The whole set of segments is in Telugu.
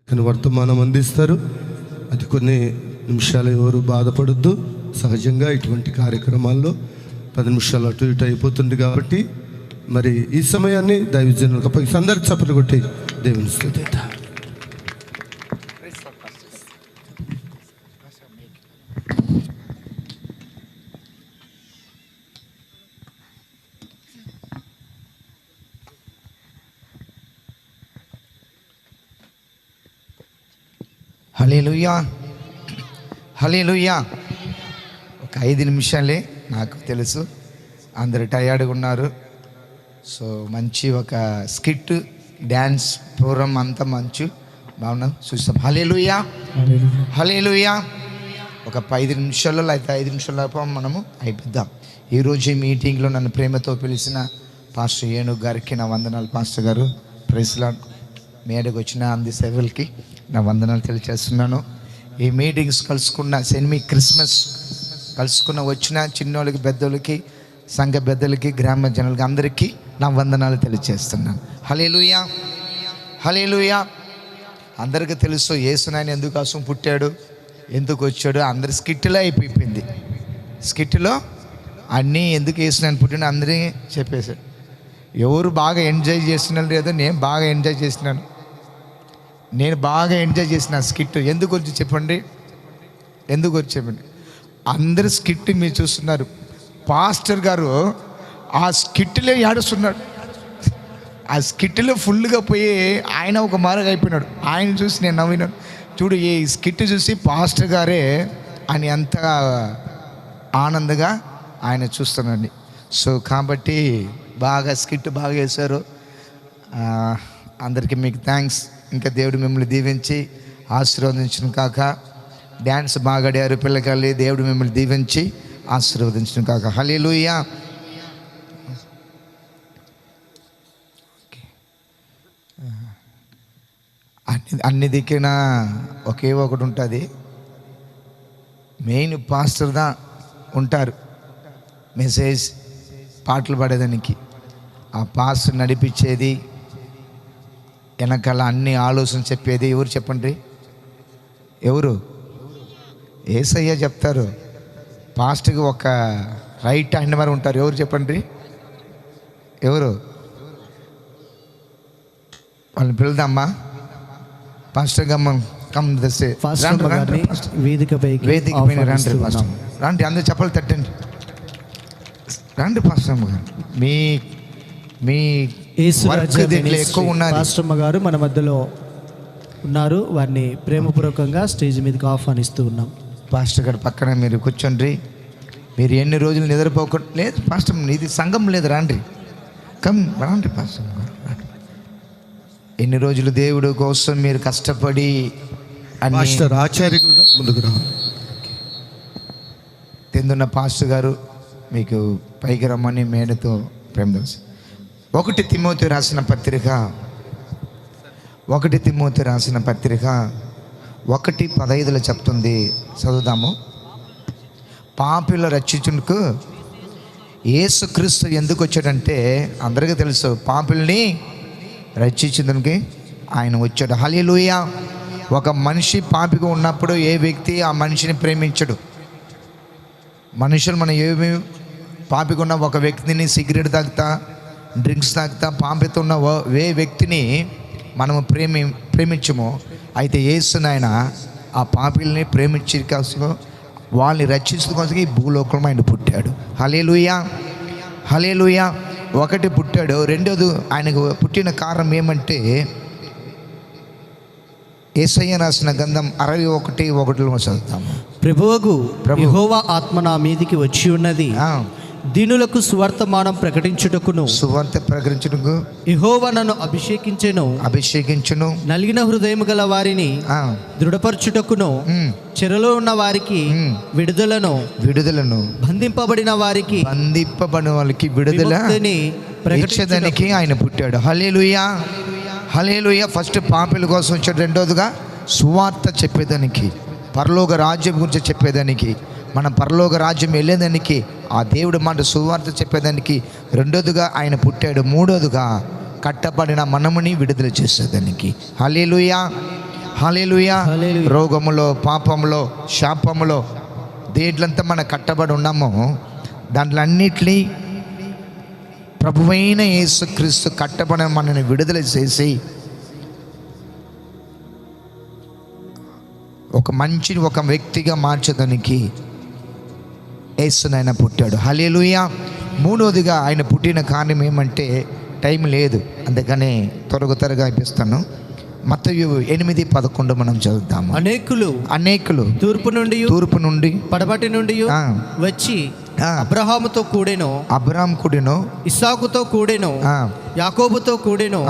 కానీ వర్తమానం అందిస్తారు. అది కొన్ని నిమిషాలు, ఎవరు బాధపడద్దు. సహజంగా ఇటువంటి కార్యక్రమాల్లో 10 నిమిషాలు అటు ఇటు అయిపోతుంది కాబట్టి మరి ఈ సమయాన్ని దైవజనులకు అప్పగిస్తే అందరు చప్పట్లు కొట్టి దేవుని స్తుతిద్దాం. హల్లెలూయా, హల్లెలూయా. ఒక 5 నిమిషాలే, నాకు తెలుసు అందరు టయర్డ్గా ఉన్నారు. సో మంచి ఒక స్కిట్, డ్యాన్స్ ప్రోగ్రామ్ అంతా మంచి బాగున్నా చూస్తాం. హల్లెలూయా, హల్లెలూయా. ఒక 5 నిమిషాల్లో లేకపోతే 5 నిమిషాల మనము అయిపోద్దాం. ఈరోజు ఈ మీటింగ్లో నన్ను ప్రేమతో పిలిచిన పాస్టర్ ఏనుగు గారికి నా వందనాలు. పాస్టర్ గారు ప్రైజ్ లార్డ్. మేడకు వచ్చిన అంది సేవలకి నా వందనాలు తెలియజేస్తున్నాను. ఈ మీటింగ్స్ కలుసుకున్న సెన్మి క్రిస్మస్ కలుసుకున్న వచ్చిన చిన్నోళ్ళకి, పెద్దోళ్ళకి, సంఘ పెద్దలకి, గ్రామ జనాలకి అందరికీ నా వందనాలు తెలియజేస్తున్నాను. హల్లెలూయా, హల్లెలూయా. అందరికీ తెలుసు యేసునాయన ఎందుకోసం పుట్టాడు, ఎందుకు వచ్చాడు. అందరి స్కిట్లో అయిపోయింది. స్కిట్లో అన్నీ ఎందుకు యేసునాయన పుట్టాడు అందరినీ చెప్పేశాడు. ఎవరు బాగా ఎంజాయ్ చేస్తున్నారు లేదో, నేను బాగా ఎంజాయ్ చేసినాను. నేను బాగా ఎంజాయ్ చేసిన స్కిట్ ఎందుకు వచ్చి చెప్పండి, ఎందుకు వచ్చి చెప్పండి. అందరు స్కిట్ మీరు చూస్తున్నారు. పాస్టర్ గారు ఆ స్కిట్లో ఏడుస్తున్నాడు. ఆ స్కిట్లో ఫుల్గా పోయి ఆయన ఒక మారగా అయిపోయినాడు. ఆయన చూసి నేను నవ్వినాడు. చూడు, ఈ స్కిట్ చూసి పాస్టర్ గారే అని ఎంత ఆనందంగా ఆయన చూస్తున్నాడు. సో కాబట్టి బాగా స్కిట్ బాగా చేశారు. అందరికీ మీకు థ్యాంక్స్. ఇంకా దేవుడు మిమ్మల్ని దీవించి ఆశీర్వదించును కాక. డ్యాన్స్ బాగా ఆడారు పిల్లకాయలు. దేవుడు మిమ్మల్ని దీవించి ఆశీర్వదించును కాక. హల్లెలూయా. అన్ని దిక్కున ఒకే ఒకటి ఉంటుంది. మెయిన్ పాస్టర్దా ఉంటారు మెసేజ్ పాటలు పాడేదానికి. ఆ పాస్టర్ నడిపించేది, వెనకాల అన్ని ఆలోచన చెప్పేది ఎవరు చెప్పండి? ఎవరు? యేసయ్య చెప్తారు. పాస్టర్కి ఒక రైట్ హ్యాండ్ మరి ఉంటారు. ఎవరు చెప్పండి? ఎవరు? వాళ్ళని పిలుదామ్మా. పాస్టర్ గమ్మ కమ్ దసే వేదిక పైన రండి. పాస్టర్ రండి, అందరూ చెప్పలు తట్టండి. రండి పాస్టర్ గారు. మీ ఎక్కువ ఉన్నారు. పాస్టర్ గారు మన మధ్యలో ఉన్నారు. వారిని ప్రేమపూర్వకంగా స్టేజ్ మీదకి ఆహ్వానిస్తూ ఉన్నాం. పాస్టర్ గారు పక్కన మీరు కూర్చోండి. మీరు ఎన్ని రోజులు నిద్రపోకుండా లేదు పాస్టర్, ఇది సంఘం లేదు, రండి. రండి పాస్టర్ గారు. ఎన్ని రోజులు దేవుడు కోసం మీరు కష్టపడి ఆచార్య కూడా ముందుకు రా. తెందున్న పాస్టర్ గారు మీకు పైకి రమ్మని మేడతో ప్రేమ దోసి. 1 తిమోతి రాసిన పత్రిక 1:15 చెప్తుంది. చదువుదాము. పాపుల రక్షించుటకు యేసుక్రీస్తు ఎందుకు వచ్చాడంటే అందరికీ తెలుసు. పాపుల్ని రక్షించడానికి ఆయన వచ్చాడు. హల్లెలూయా. ఒక మనిషి పాపిగా ఉన్నప్పుడు ఏ వ్యక్తి ఆ మనిషిని ప్రేమించడు. మనుషులు మనం ఏమి పాపిగా ఉన్న ఒక వ్యక్తిని సిగరెట్ తాగుతా, డ్రింక్స్ తాగుతా పాపితో ఉన్న ఏ వ్యక్తిని మనము ప్రేమించము. అయితే యేసునాయన ఆ పాపిల్ని ప్రేమించే కోసం, వాళ్ళని రక్షించడం కోసం ఈ భూలోకంలో ఆయన పుట్టాడు. హల్లెలూయా, హల్లెలూయా. 1 పుట్టాడు. 2ది ఆయనకు పుట్టిన కారణం ఏమంటే యేసయ్య రాసిన గ్రంథం 61:1 చదువుతాము. ప్రభువగు యెహోవా ఆత్మ నా మీదికి వచ్చి ఉన్నది, దీనులకు సువర్తమానం ప్రకటించుటకును యెహోవా నన్ను అభిషేకించెను, నలిగిన హృదయము గల వారిని దృఢపరచుటకును, చెరలో ఉన్న వారికి విడుదలను, బంధింపబడిన వాళ్ళకి విడుదలని ప్రకటించడానికి ఆయన పుట్టాడు. హల్లెలూయా, హల్లెలూయా. ఫస్ట్ పాపుల కోసం వచ్చాడు. 2వదిగా సువార్త చెప్పేదానికి, పరలోక రాజ్యం గురించి చెప్పేదానికి, మన పరలోక రాజ్యం వెళ్ళేదానికి, ఆ దేవుడి మాట సువార్త చెప్పేదానికి 2వదిగా ఆయన పుట్టాడు. 3వదిగా కట్టబడిన మనముని విడుదల చేసేదానికి. హల్లెలూయా, హల్లెలూయా. హల్లెలూయా. రోగములో, పాపములో, శాపములో దేంట్లంతా మనం కట్టబడి ఉన్నామో దాంట్లో అన్నిటినీ ప్రభువైన యేసుక్రీస్తు కట్టబడి మనని విడుదల చేసి ఒక వ్యక్తిగా మార్చడానికి యేసునైనా పుట్టాడు. హల్లెలూయా. మూడవదిగా ఆయన పుట్టిన కారణం ఏమంటే, టైం లేదు అందుకని త్వరగా అయిపిస్తాను. మత్తయి 8:11 మనం చదువుతాము. అనేకులు తూర్పు నుండి పడమటి నుండి వచ్చి అబ్రహాముతో కూడెను, ఇస్సాకుతో కూడెను, యాకోబుతో కూడెను,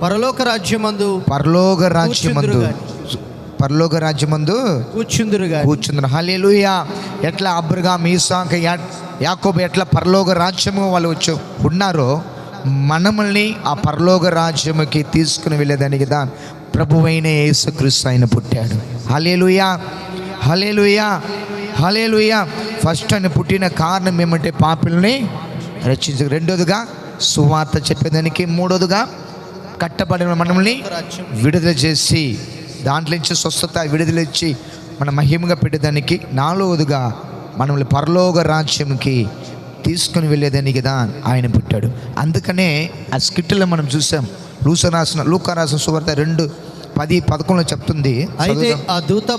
పరలోక రాజ్యమందు కూర్చుందురు. హల్లెలూయా. ఎట్లా అబ్రహాము, ఇస్సాకు, యాకోబు ఎట్లా పరలోక రాజ్యము వాళ్ళు వచ్చి ఉన్నారో, మనల్ని ఆ పరలోక రాజ్యముకి తీసుకుని వెళ్ళేదానికి దా ప్రభువైన యేసుక్రీస్తు ఆయన పుట్టాడు. హల్లెలూయా. హల్లెలూయా. హల్లెలూయా. ఫస్ట్ ఆయన పుట్టిన కారణం ఏమంటే పాపుల్ని రక్షించు, రెండోదిగా సువార్త చెప్పేదానికి, మూడోదిగా కట్టబడిన మనల్ని విడుదల చేసి దాంట్లో నుంచి స్వస్థత విడుదల ఇచ్చి మన మహిమగా పెట్టేదానికి, నాలుగోదిగా మనల్ని పరలోక రాజ్యంకి తీసుకుని వెళ్ళేదానికి దా ఆయన పుట్టాడు. అందుకనే ఆ స్కిట్లో మనం చూసాం, లూకా రాసిన సువార్త 2:10-11 చెప్తుంది. అయితే ఆ దూత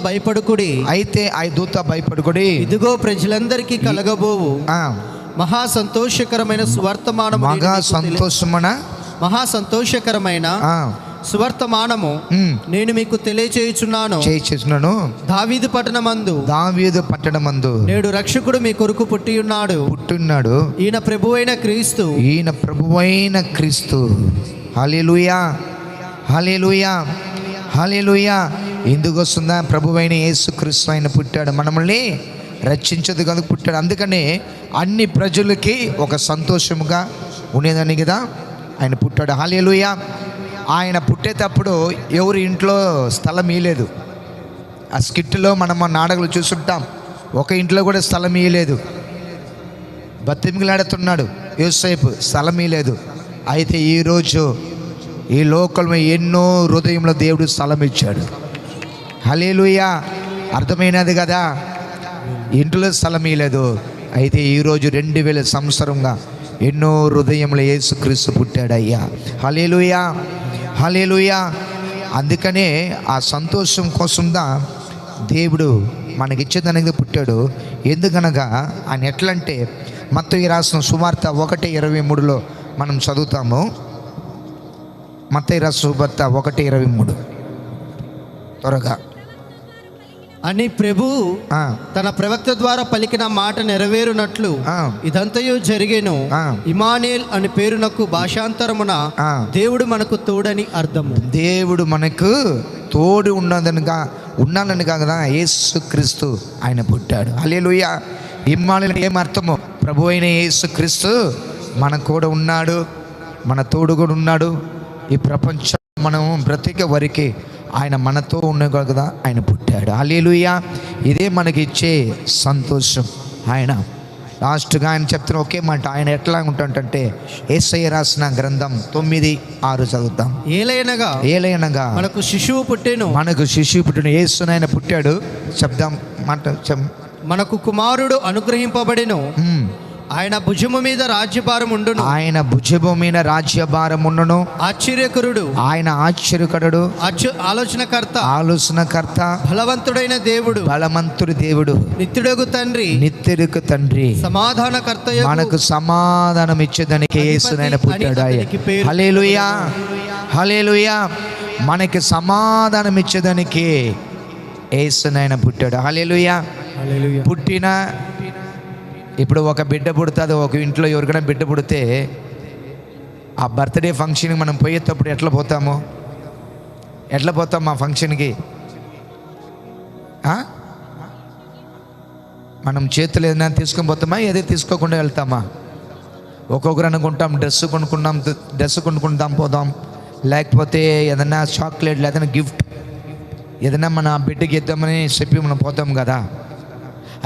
భయపడుకుడి, ఇదిగో ప్రజలందరికీ కలగబోవు మహా సంతోషకరమైన సువర్తమానము నేను మీకు తెలియచేయుచున్నాను. దావీదు పట్టణమందు నేడు రక్షకుడు మీ కొరకు పుట్టియున్నాడు. ఈయన ప్రభువైన క్రీస్తు. హల్లెలూయా. హల్లెలూయా. హల్లెలూయా. ఎందుకు వస్తుందా? ప్రభువైన యేసుక్రీస్తు ఆయన పుట్టాడు, మనల్ని రక్షించదు కనుక పుట్టాడు. అందుకనే అన్ని ప్రజలకి ఒక సంతోషముగా ఉండేదాన్ని కదా ఆయన పుట్టాడు. హల్లెలూయా. ఆయన పుట్టేటప్పుడు ఎవరి ఇంట్లో స్థలం ఇయ్యలేదు. ఆ స్కిట్లో మనం నాటకాలు చూస్తుంటాం, ఒక ఇంట్లో కూడా స్థలం ఇయ్యలేదు. బతిమిలాడుతున్నాడు యోసేపు, స్థలం ఇయ్యలేదు. అయితే ఈరోజు ఈ లోకంలో ఎన్నో హృదయంలో దేవుడు స్థలం ఇచ్చాడు. హల్లెలూయా. అర్థమైనది కదా, ఇంట్లో స్థలం ఇయ్యలేదు. అయితే ఈరోజు 2000 సంవత్సరంగా ఎన్నో హృదయంలో యేసుక్రీస్తు పుట్టాడు అయ్యా. హల్లెలూయా. హల్లెలూయా. అందుకనే ఆ సంతోషం కోసంగా దేవుడు మనకిచ్చేదానికి పుట్టాడు. ఎందుకనగా ఆయన ఎట్లంటే, మత్తయి రాసిన సువార్త 1:23 మనం చదువుతాము. మత్తయి రాసిన సువార్త 1:23 త్వరగా. అని ప్రభు తన ప్రవక్త ద్వారా పలికిన మాట నెరవేరునట్లు ఇదంతయు జరిగేను. ఇమానుయేల్ అని పేరునకు భాషాంతరమున దేవుడు మనకు తోడని అర్థము. దేవుడు మనకు తోడు ఉన్నాడని కాదా యేసుక్రీస్తు ఆయన పుట్టాడు. హల్లెలూయా. ఇమ్మానుయేల్ ఏం అర్థము? ప్రభు అయిన యేసుక్రీస్తు మన కూడా ఉన్నాడు, మన తోడు కూడా ఉన్నాడు. ఈ ప్రపంచం మనం బ్రతికే వరకు ఆయన మనతో ఉన్నాడు కదా ఆయన పుట్టాడు. హల్లెలూయా. ఇదే మనకి ఇచ్చే సంతోషం. ఆయన లాస్ట్గా ఆయన చెప్తున్న ఒకే మాట, ఆయన ఎట్లా ఉంటాడంటే, యేసయ్య రాసిన గ్రంథం 9:6 చదువుతాం. ఏలయనగా మనకు శిశువు పుట్టెను, యేసునైనా పుట్టాడు. చెప్దాం మాట. మనకు కుమారుడు అనుగ్రహింపబడెను, ఆయన భుజము మీద రాజ్యభారం ఉండును. ఆయన ఆశ్చర్యకరుడు, ఆలోచనకర్త, బలవంతుడు దేవుడు, నిత్యుడగు తండ్రి, సమాధానకర్త, మనకు సమాధానం ఇచ్చేదానికి యేసునైనా పుట్టాడు. హల్లెలూయా. హల్లెలూయా. మనకి సమాధానం ఇచ్చేదానికి యేసునైనా పుట్టాడు. హల్లెలూయా. పుట్టిన ఇప్పుడు ఒక బిడ్డ పుడుతుంది, ఒక ఇంట్లో ఎవరికైనా బిడ్డ పుడితే ఆ బర్త్డే ఫంక్షన్కి మనం పోయేటప్పుడు ఎట్లా పోతాం ఆ ఫంక్షన్కి? మనం చేతులు ఏదైనా తీసుకొని పోతామా, ఏదైనా తీసుకోకుండా వెళ్తామా? ఒక్కొక్కరు అనుకుంటాం డ్రెస్ కొనుక్కుంటాం పోదాం, లేకపోతే ఏదైనా చాక్లెట్ లేదన్నా గిఫ్ట్ ఏదైనా మన బిడ్డకి ఇద్దామని చెప్పి మనం పోతాం కదా.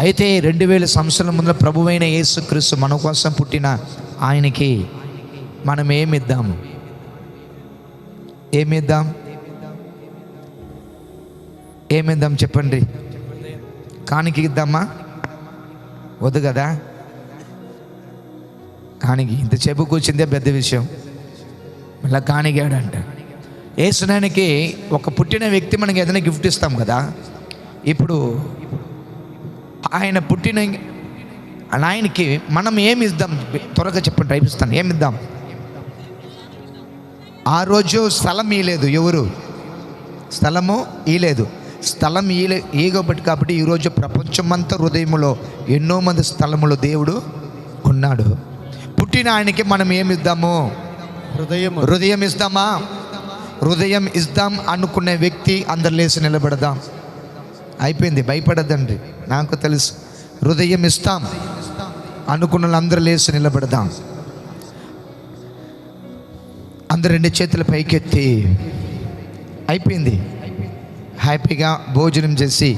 అయితే 2000 సంవత్సరాల ముందు ప్రభువైన యేసుక్రీస్తు మన కోసం పుట్టిన ఆయనకి మనం ఏమిద్దాం? ఏమిద్దాం చెప్పండి? కానికి ఇద్దామా? వద్దు కదా. కానికి ఇంతసేపు కూర్చుందే పెద్ద విషయం, మళ్ళీ కానిగాడంట. యేసునాయనకి ఒక పుట్టిన వ్యక్తి మనకి ఏదైనా గిఫ్ట్ ఇస్తాం కదా. ఇప్పుడు ఆయన పుట్టిన ఆయనకి మనం ఏమి ఇద్దాం? త్వరగా చెప్పండి, రైపిస్తాను. ఏమి ఇద్దాం? ఆ రోజు స్థలం ఇయలేదు. ఎవరు స్థలము ఇయలేదు. స్థలం ఈగబట్టి కాబట్టి ఈరోజు ప్రపంచమంతా హృదయంలో ఎన్నో మంది స్థలములో దేవుడు ఉన్నాడు. పుట్టిన ఆయనకి మనం ఏమి ఇద్దాము? హృదయం ఇస్తామా? హృదయం ఇద్దాం అనుకునే వ్యక్తి అందరు లేచి నిలబడదాం. అయిపోయింది, భయపడద్దండి. నాకు తెలుసు. హృదయం ఇస్తాం అనుకున్న అందరూ లేచి నిలబడదాం. అందరు 2 చేతుల పైకెత్తి. అయిపోయింది. హ్యాపీగా భోజనం చేసి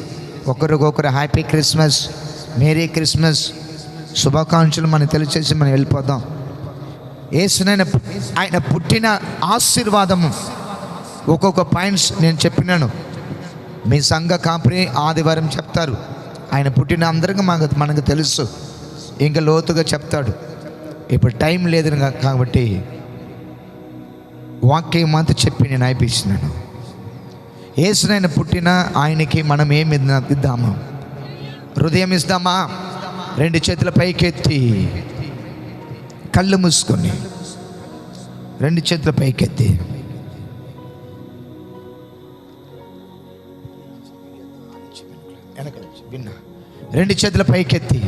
ఒకరికొకరు హ్యాపీ క్రిస్మస్, మేరీ క్రిస్మస్ శుభాకాంక్షలు మనకు తెలియచేసి మనం వెళ్ళిపోదాం. యేసునైనా ఆయన పుట్టిన ఆశీర్వాదము ఒక్కొక్క పాయింట్స్ నేను చెప్పినాను. మీ సంఘ కాపరి ఆదివారం చెప్తారు. ఆయన పుట్టిన అందరికీ మనకు తెలుసు, ఇంకా లోతుగా చెప్తాడు. ఇప్పుడు టైం లేదు కాబట్టి వాక్యం మాత్రం చెప్పి నేను అయిపించినాను. యేసునైనా పుట్టిన ఆయనకి మనం ఏమి ఇద్దాము? హృదయం ఇద్దామా? 2 చేతుల పైకెత్తి, కళ్ళు మూసుకొని 2 చేతుల పైకెత్తి. విన్నా? 2 చేతుల పైకెత్తి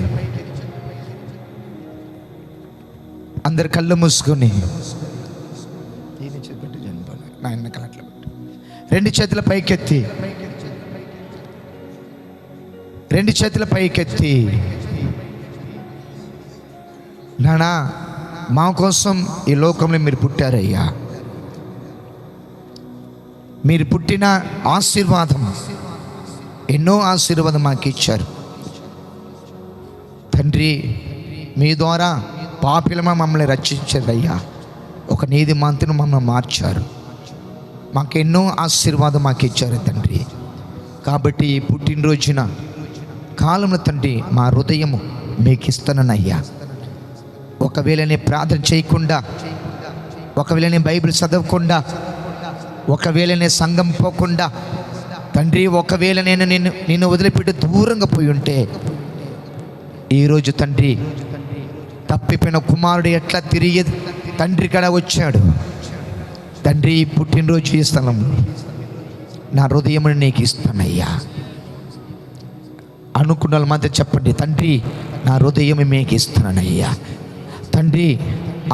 అందరు కళ్ళు మూసుకొని 2 చేతుల పైకెత్తి, 2 చేతుల పైకెత్తి. నానా, మా కోసం ఈ లోకంలో మీరు పుట్టారయ్యా. మీరు పుట్టిన ఆశీర్వాదం, ఎన్నో ఆశీర్వాదం మాకు ఇచ్చారు తండ్రి. మీ ద్వారా పాపిలమా మమ్మల్ని రక్షించారయ్యా. ఒక నీతిమంతుని మమ్మల్ని మార్చారు. మాకు ఎన్నో ఆశీర్వాదం మాకు ఇచ్చారు తండ్రి. కాబట్టి ఈ పుట్టినరోజున కాలంలో తండ్రి మా హృదయము మీకు ఇస్తానయ్యా. ఒకవేళ నేను ప్రార్థన చేయకుండా, ఒకవేళ నేను బైబిల్ చదవకుండా, ఒకవేళ నేను సంఘం పోకుండా తండ్రి, ఒకవేళ నేను నిన్ను వదిలిపెట్టి దూరంగా పోయి ఉంటే, ఈరోజు తండ్రి తప్పిపోయిన కుమారుడు ఎట్లా తిరిగి తండ్రి కాడ వచ్చాడు తండ్రి. పుట్టినరోజు ఈ స్థలంలో నా హృదయమును నీకు ఇస్తానయ్యా అనుకున్న వాళ్ళ మధ్య చెప్పండి, తండ్రి నా హృదయం మీకు ఇస్తానయ్యా. తండ్రి,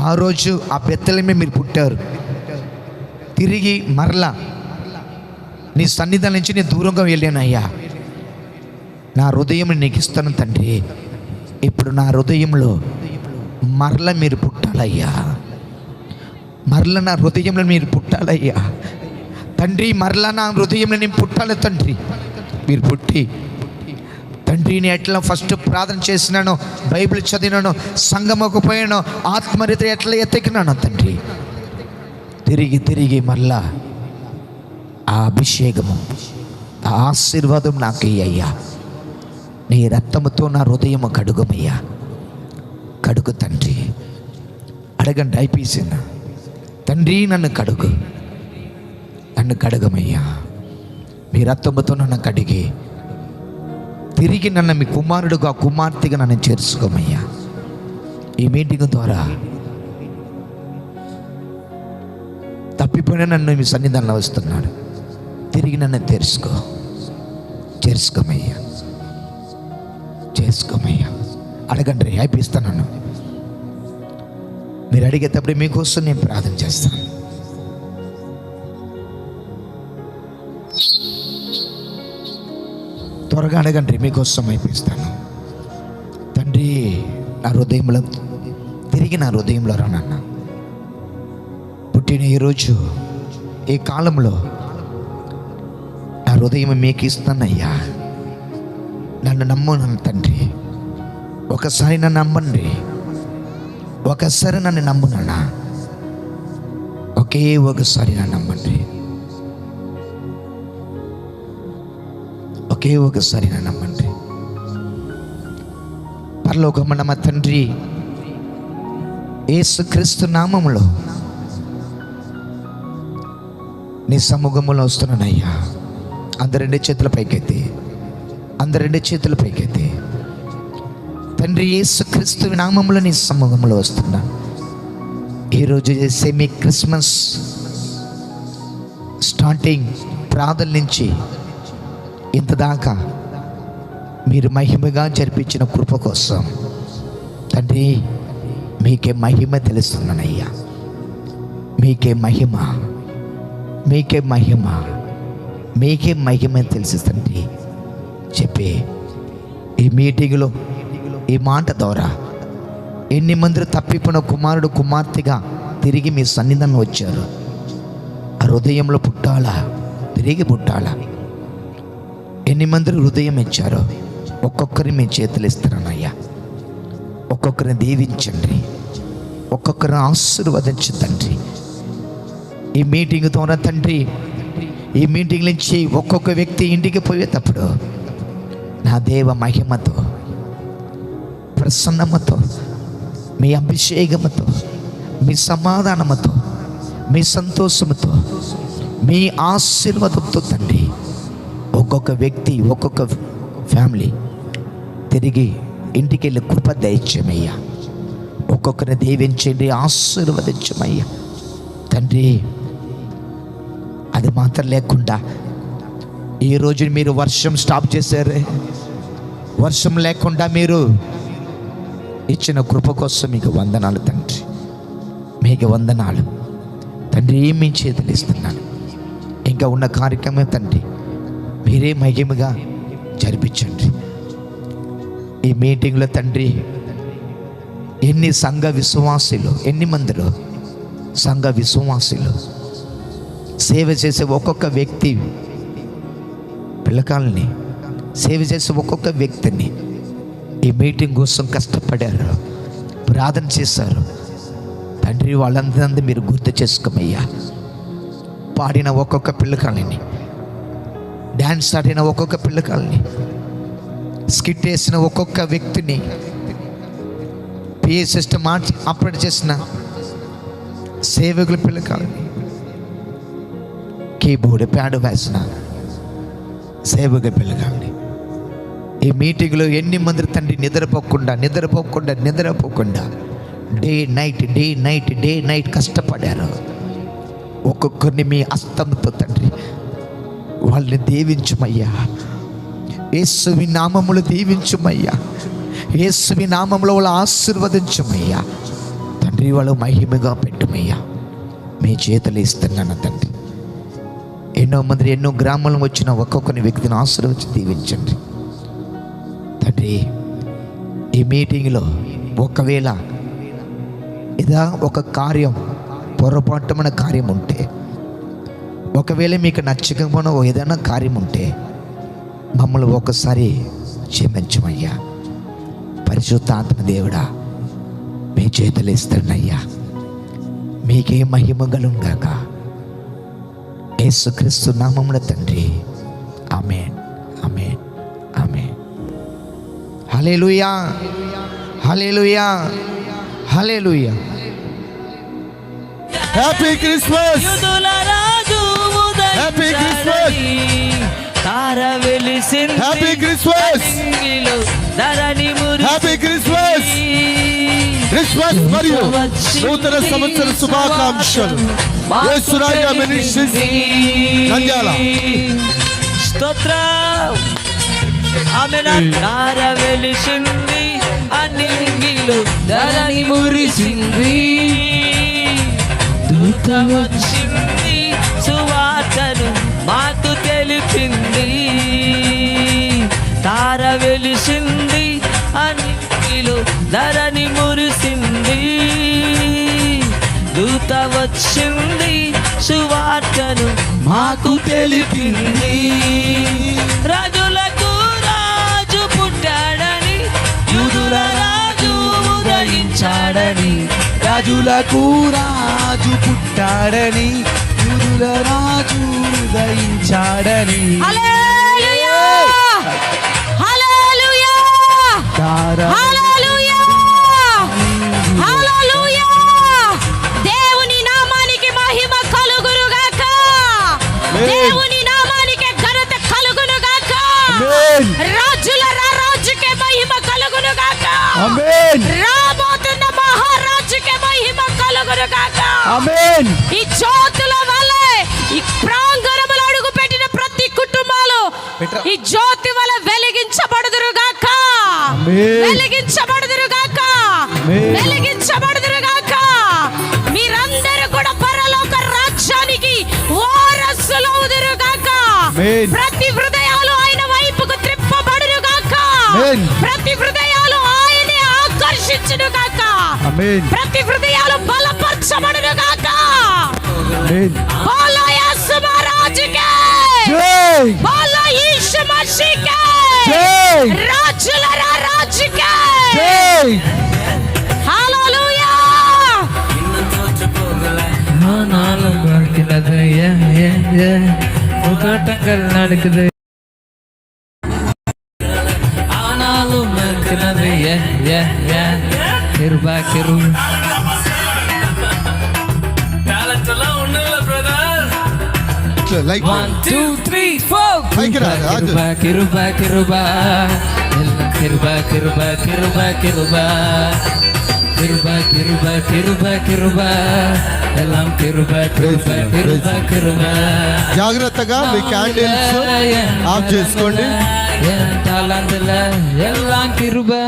ఆ రోజు ఆ బెత్తలమే మీరు పుట్టారు. తిరిగి మరలా నీ సన్నిధానం నుంచి నేను దూరంగా వెళ్ళానయ్యా. నా హృదయం నీకు ఇస్తాను తండ్రి. ఇప్పుడు నా హృదయంలో మరల మీరు పుట్టాలయ్యా. మరల నా హృదయంలో మీరు పుట్టాలయ్యా తండ్రి. మరలా నా హృదయంలో నేను పుట్టాలి తండ్రి. మీరు పుట్టి తండ్రి, నేను ఎట్లా ఫస్ట్ ప్రార్థన చేసినానో, బైబిల్ చదివినానో, సంగమకు పోయానో, ఆత్మరీత ఎట్లా ఎత్తికినానో తండ్రి, తిరిగి తిరిగి మళ్ళా ఆ అభిషేకము, ఆ ఆశీర్వాదం నాకు అయ్యా. నీ రక్తముతో నా హృదయము కడుగమయ్యా. కడుగు తండ్రి. అడగండి, అయిపోయిన తండ్రి నన్ను కడుగు, నన్ను కడగమయ్యా. మీ రక్తముతో నన్ను కడిగి తిరిగి నన్ను మీ కుమారుడుగా, కుమార్తెగా నన్ను చేర్చుకోమయ్యా. ఈ మీటింగ్ ద్వారా తప్పిపోయిన నన్ను మీ సన్నిధానంలో వస్తున్నాడు. తిరిగి నన్ను చేర్చుకోమయ్యా, చేసుకోమయ్యా. అడగండి, అయిపిస్తాను. మీరు అడిగేటప్పుడు మీకోసం నేను ప్రార్థన చేస్తాను. త్వరగా అడగండి, మీకోసం అయిపిస్తాను. తండ్రి, నా హృదయంలో తిరిగి నా హృదయంలో రానన్న. పుట్టిన ఈరోజు ఈ కాలంలో నా హృదయం మీకు ఇస్తానయ్యా. నన్ను నమ్మున్నాను తండ్రి. ఒకసారి నన్ను నమ్మండి, ఒకసారి నన్ను నమ్మునా, ఒకే ఒకసారి నన్ను నమ్మండి. ఒకే ఒకసారి నమ్మండి. పరలోకమందు మా తండ్రి, యేసుక్రీస్తు నామములో నీ సముఖంలో వస్తున్నానయ్యా. అందరు 2 చేతుల పైకెత్తి, అందరు 2 చేతుల పైకెత్తి. తండ్రి, యేసుక్రీస్తు నామములో నీ సముఖంలో వస్తున్నా. ఈరోజు చేసే మీ క్రిస్మస్ స్టార్టింగ్ ప్రార్థన నుంచి ఇంతదాకా మీరు మహిమగా జరిపించిన కృప కోసం తండ్రి మీకే మహిమ తెలుస్తున్నానయ్యా. మీకే మహిమ, మీకే మహిమ, మీకే మహిమ తెలుసు తండ్రి చెప్పి ఈ మీటింగ్లో ఈ మాట ద్వారా ఎన్ని మంది తప్పిపోయిన కుమారుడు కుమార్తెగా తిరిగి మీ సన్నిధానం వచ్చారు. ఆ హృదయంలో పుట్టాలా, తిరిగి పుట్టాలా. ఎన్ని మంది హృదయం ఇచ్చారో ఒక్కొక్కరిని మీ చేతులు ఇస్తున్నానయ్యా. ఒక్కొక్కరిని దీవించండి, ఒక్కొక్కరిని ఆశీర్వదించు తండ్రి. ఈ మీటింగ్ ద్వారా తండ్రి, ఈ మీటింగ్ నుంచి ఒక్కొక్క వ్యక్తి ఇంటికి పోయేటప్పుడు నా దేవ మహిమతో, ప్రసన్నమతో, మీ అభిషేకముతో, మీ సమాధానముతో, మీ సంతోషముతో, మీ ఆశీర్వాదంతో తండ్రి ఒక్కొక్క వ్యక్తి, ఒక్కొక్క ఫ్యామిలీ తిరిగి ఇంటికి వెళ్ళి కృప దయచేమయ్యా. ఒక్కొక్కరిని దీవించండి, ఆశీర్వదించమయ్యా తండ్రి. అది మాత్రం లేకుండా ఈరోజు మీరు వర్షం స్టాప్ చేశారే, వర్షం లేకుండా మీరు ఇచ్చిన కృప కోసం మీకు వందనాలు తండ్రి, మీకు వందనాలు తండ్రి. మీ చేతులు ఇస్తున్నాను. ఇంకా ఉన్న కార్యక్రమం తండ్రి మీరే మహిమగా జరిపించండి. ఈ మీటింగ్లో తండ్రి ఎన్ని సంఘ విశ్వాసులు, ఎన్ని మందిలో సంఘ విశ్వాసులు సేవ చేసే ఒక్కొక్క వ్యక్తి పిల్లకాలని సేవ చేసే ఒక్కొక్క వ్యక్తిని ఈ మీటింగ్ కోసం కష్టపడారు, ప్రార్థన చేశారు తండ్రి. వాళ్ళందరూ మీరు గుర్తు చేసుకోమయ్యా. పాడిన ఒక్కొక్క పిల్లకాలని, డ్యాన్స్ ఆడిన ఒక్కొక్క పిల్లకాలని, స్కిట్ వేసిన ఒక్కొక్క వ్యక్తిని, పిఏ సిస్టమ్ ఆపరేట్ చేసిన సేవకుల పిల్లకాలని, కీబోర్డ్ ప్యాడ్ వేసిన సేవకుల పిల్లకాలని, ఈ మీటింగ్లో ఎన్ని మంది తండ్రి నిద్రపోకుండా డే నైట్ కష్టపడారు. ఒక్కొక్కరిని మీ హస్తంతో తండ్రి వాళ్ళని దీవించుమయ్యా. యేసువి నామములు దీవించుమయ్యా. యేసువి నామములో వాళ్ళు ఆశీర్వదించుమయ్యా తండ్రి. వాళ్ళు మహిమగా పెట్టుమయ్యా. మీ చేతులు ఇస్తున్నాను తండ్రి. ఎన్నో మంది ఎన్నో గ్రామాలకు వచ్చిన ఒక్కొక్కరి వ్యక్తిని ఆశీర్వదించి దీవించండి తండ్రి. ఈ మీటింగ్లో ఒకవేళ ఇదా ఒక కార్యం, పొరపాటుమైన కార్యం ఉంటే, ఒకవేళ మీకు నచ్చకపోయిన ఏదైనా కార్యం ఉంటే మమ్మల్ని ఒకసారి క్షమించమయ్యా. పరిశుద్ధాత్మ దేవుడా మీ చేతులు ఇస్తున్నాయ్యా. మీకే మహిమ కలుగుగాక. యేసుక్రీస్తు నామమున తండ్రి, ఆమేన్, ఆమేన్, ఆమేన్. హల్లెలూయా, హల్లెలూయా, హల్లెలూయా. Happy Christmas, happy Christmas, happy Christmas, happy Christmas, Christmas మరియు నూతన సంవత్సర శుభాకాంక్షలు. యేసురాజ మినిస్ట్రీస్ నంద్యాల. స్తోత్రం. ఆమేన్. తార వెలిసింది, అన్నింగిలో ధరణి మురిసింది, దూత వచ్చింది, సువార్తను మాకు తెలిపింది. తార వెలిసింది, అన్నింగిలో ధరణి మురిసింది, దూత వచ్చింది, సువార్తను మాకు తెలిపింది. రాజులకు రాజు పుట్టాడని, యూదుల రాజు ఉదయించాడని, రాజులకు రాజు పుట్టాడని, యూదుల రాజు ఉదయించాడని. హల్లెలూయా, ఈ జ్యోతి వల్ల వెలిగించబడుదురుగాక, వెలిగించబడుదురుగాక, వెలిగించబడుదురుగాక. మీరందరూ కూడా పరలోక రాజ్యానికి వారసులవుదురుగాక. ప్రతి హృదయాలు ఆయన వైపుకు త్రిప్పబడునుగాక, ప్రతి హృదయాలు ఆయనే ఆకర్షించునుగాక, ప్రతి హృదయాలు బలపరచబడునుగాక. బోలో యేసు మహారాజుకే, బోలో యీశు మసీహ్కే, రాజుల రాజుకే. హల్లెలూయా. நாளும் நடக்கிறது போராட்டங்கள் நடக்குது, ஆனாலும் நடக்கிறது கிருபா கிருபா. లైక్ 1 2 3 4 పైకి రా, రాజు. கிருபா கிருபா எல்லாம் கிருபா கிருபா கிருபா கிருபா கிருபா கிருபா கிருபா கிருபா எல்லாம் கிருபா கிருபா கிருபா கிருபா. జాగ్రత్తగా మీ క్యాండిల్స్ ఆఫ్ చేసుకోండి. తాళందుల ఎல்லாம் கிருபா.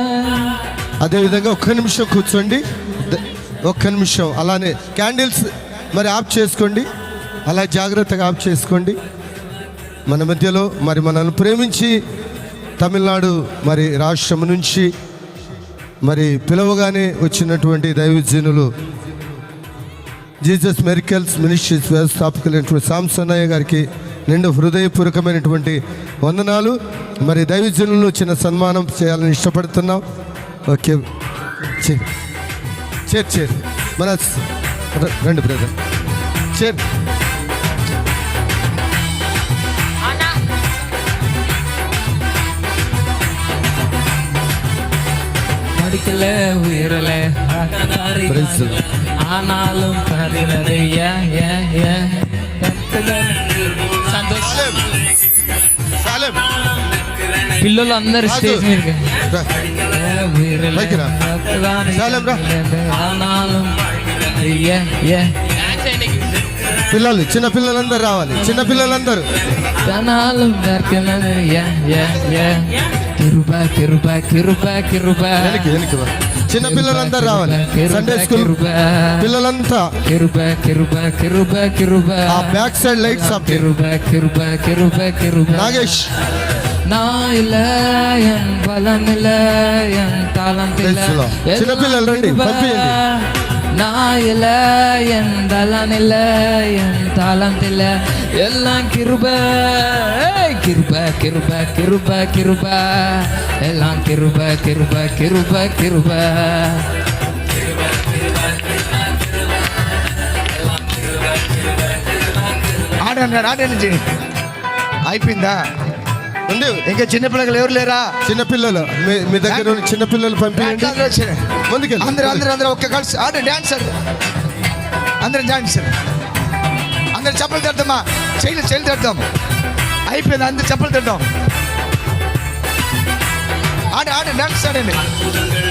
అదేవిధంగా ఒక్క నిమిషం కూర్చోండి, ఒక్క నిమిషం అలానే క్యాండిల్స్ మరి ఆఫ్ చేసుకోండి, అలా జాగ్రత్తగా ఆఫ్ చేసుకోండి. మన మధ్యలో మరి మనల్ని ప్రేమించి తమిళనాడు మరి రాష్ట్రం నుంచి మరి పిలవగానే వచ్చినటువంటి దైవజనులు జీసస్ మెరికల్స్ మినిస్ట్రీస్ వ్యవస్థాపకులైనటువంటి సాంసన్నయ్య గారికి నిండు హృదయపూర్వకమైనటువంటి వందనాలు. మరి దైవజనులను చిన్న సన్మానం చేయాలని ఇష్టపడుతున్నాం. ఓకే, చేర్ మన రండి బ్రదర్, చేర్. படிக்கல உயரல ஆனாலும் கருகிறது పిల్లలు అందరు స్టేజ్ మీద పిల్లలు చిన్న పిల్లలందరూ రావాలి, చిన్న పిల్లలందరూ. కిరుబా కిరుబా కిరుబా కిరుబా చిన్న పిల్లలందరూ రావాలి. సండే స్కూల్ పిల్లలంతా కిరుబా కిరుబా కిరుబా కిరుబా. ఆ బ్యాక్ సైడ్ లైట్స్ ఆఫ్. కిరుబా కిరుబా కిరుబా కిరుబా. నాగేష్ நான் இல்ல என் பலம் இல்ல என் தாளம் இல்ல. చిన్న పిల్లలు రండి, పంపించండి. நான் இல்ல என் தலம் இல்ல என் தாளம் இல்ல எல்லாம் கிருபா கிருபா கிருபா கிருபா கிருபா எல்லாம் கிருபா கிருபா கிருபா கிருபா. ఆడండి అయిపోయిందా? ఉంది ఇంకా చిన్నపిల్లలు ఎవరు లేరా? చిన్నపిల్లలు మీ దగ్గర ఉన్న చిన్నపిల్లలు పంపించండి. ముందుకెళ్ళి అందరూ ఒక్క కలిసి డాన్స్ అందరం డాన్స్, అందరు చెప్పలు తడతామా, చేయలు తడతాం. అయిపోయింది, అందరు చెప్పలు తడతాం. ஆடு டான்ஸ் ஆடுங்க.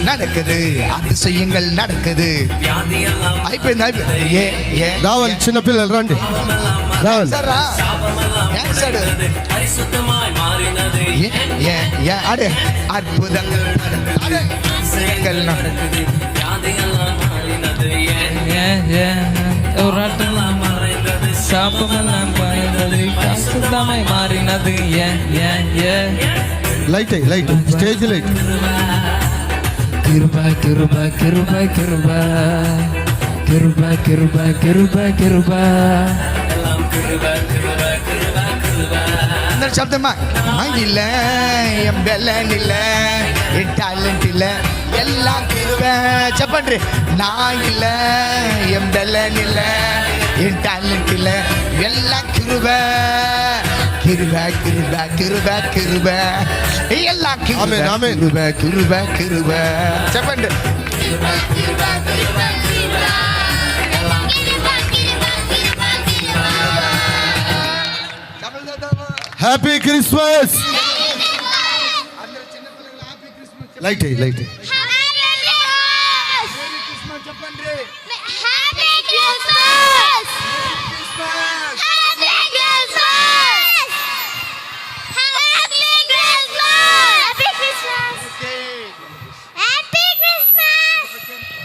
நடக்குது அதிசயங்கள் நடக்குது. అయిపోయింది. రావాలి చిన్నపిల్లలు రండి, రావాలి. డాన్స్ ఆడు. ఆడు అద్భుతంగా ఆడు. சாப்பமெல்லாம் பாய்ந்தது காசுதாமை மாறினது. Light light stage light. Kirupa Kirupa Kirupa Kirupa Kirupa Kirupa Kirupa Kirupa. అందరు చెప్తామా, இல்ல என் பெலன் இல்ல என் టాలెంట్ இல்ல எல்லாம் கிருபை. చెప్పండి, நான் இல்ல என் பெலன் இல்ல என் టాలెంట్ இல்ல எல்லாம் கிருபை. கிருபை கிருபை கிருபை கிருபை எல்லாம் கிருபை கிருபை கிருபை கிருபை. చెప్పండి, happy Christmas. Light light.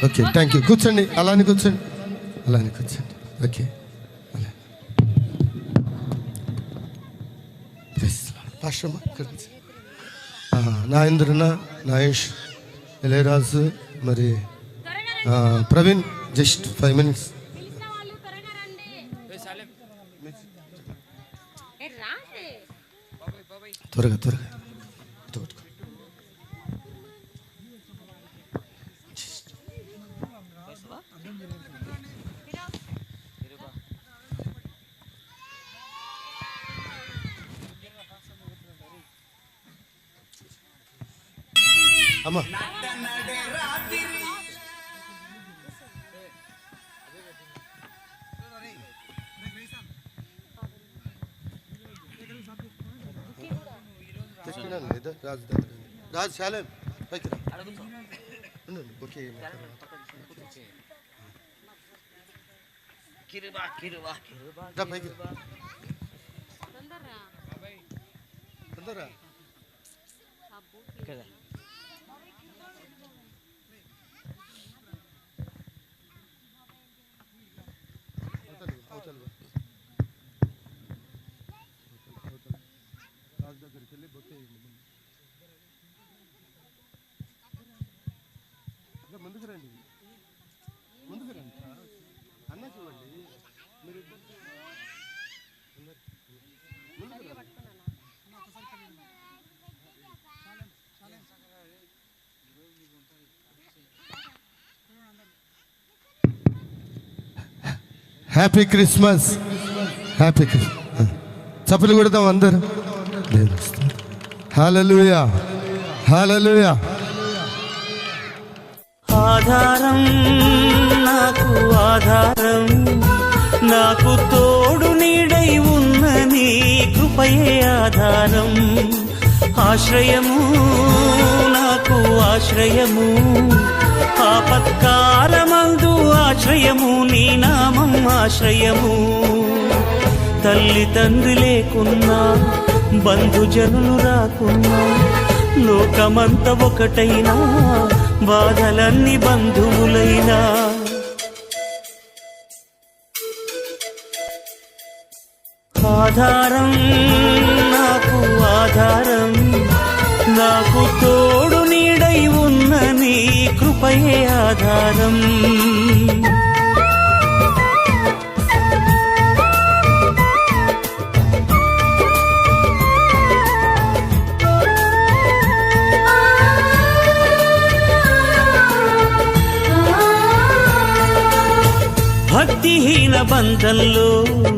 Okay, thank you. కూర్చోండి, అలానే కూర్చోండి, అలానే కూర్చోండి. ఓకే, అలా పాశ్రమ నాయంద్రన, నాయేష్, ఇళయరాజు, మరి ప్రవీణ్, జస్ట్ 5 minutes. త్వరగా త్వరగా అమ్మా. రాజు శాలేం పైకి రా. ఓకే, పైకి తొందరరా. రాజు దగ్గరికి వెళ్ళి బొట్టే ముందుకు రండి, ముందుకు రండి. అన్న చూడండి, మీరు హ్యాపీ క్రిస్మస్, హ్యాపీ క్రిస్మస్. చప్పలు కొడతాం అందరు. హల్లెలూయా, హల్లెలూయా. ఆధారం నాకు ఆధారం, నాకు తోడు నీడై ఉన్న నీ కృపయే ఆధారం. ఆశ్రయము నాకు ఆశ్రయము, ఆపత్కాలమందు ఆశ్రయము, నీ నామం ఆశ్రయము. తల్లి తండ్రి లేకున్నా, బంధుజనులు రాకున్నా, లోకమంత ఒకటైనా, బాధలన్నీ బంధువులైనా. ఆధారం నాకు ఆధారం, నాకు తోడు నీడై ఉన్న నీ కృపయే ఆధారం. భక్తిహీన బంధంలో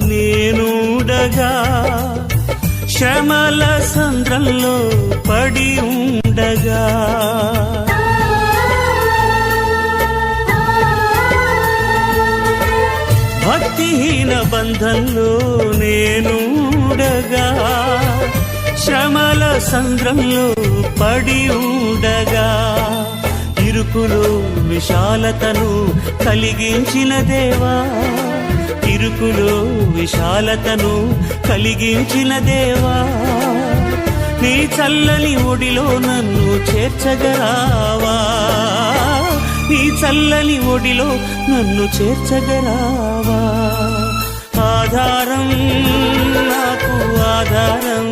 నేనుండగా, శ్రమల సంద్రంలో పడి ఉండగా, భక్తిహీన బంధంలో నేనుండగా, శ్రమల సంద్రంలో పడి ఉండగా, ఇరుకులో విశాలతను కలిగించిన దేవా, ఇరుకులో విశాలతను కలిగించిన దేవా, నీ చల్లని ఒడిలో నన్ను చేర్చగరావా, నీ చల్లని ఒడిలో నన్ను చేర్చగరావా. ఆధారం నాకు ఆధారం,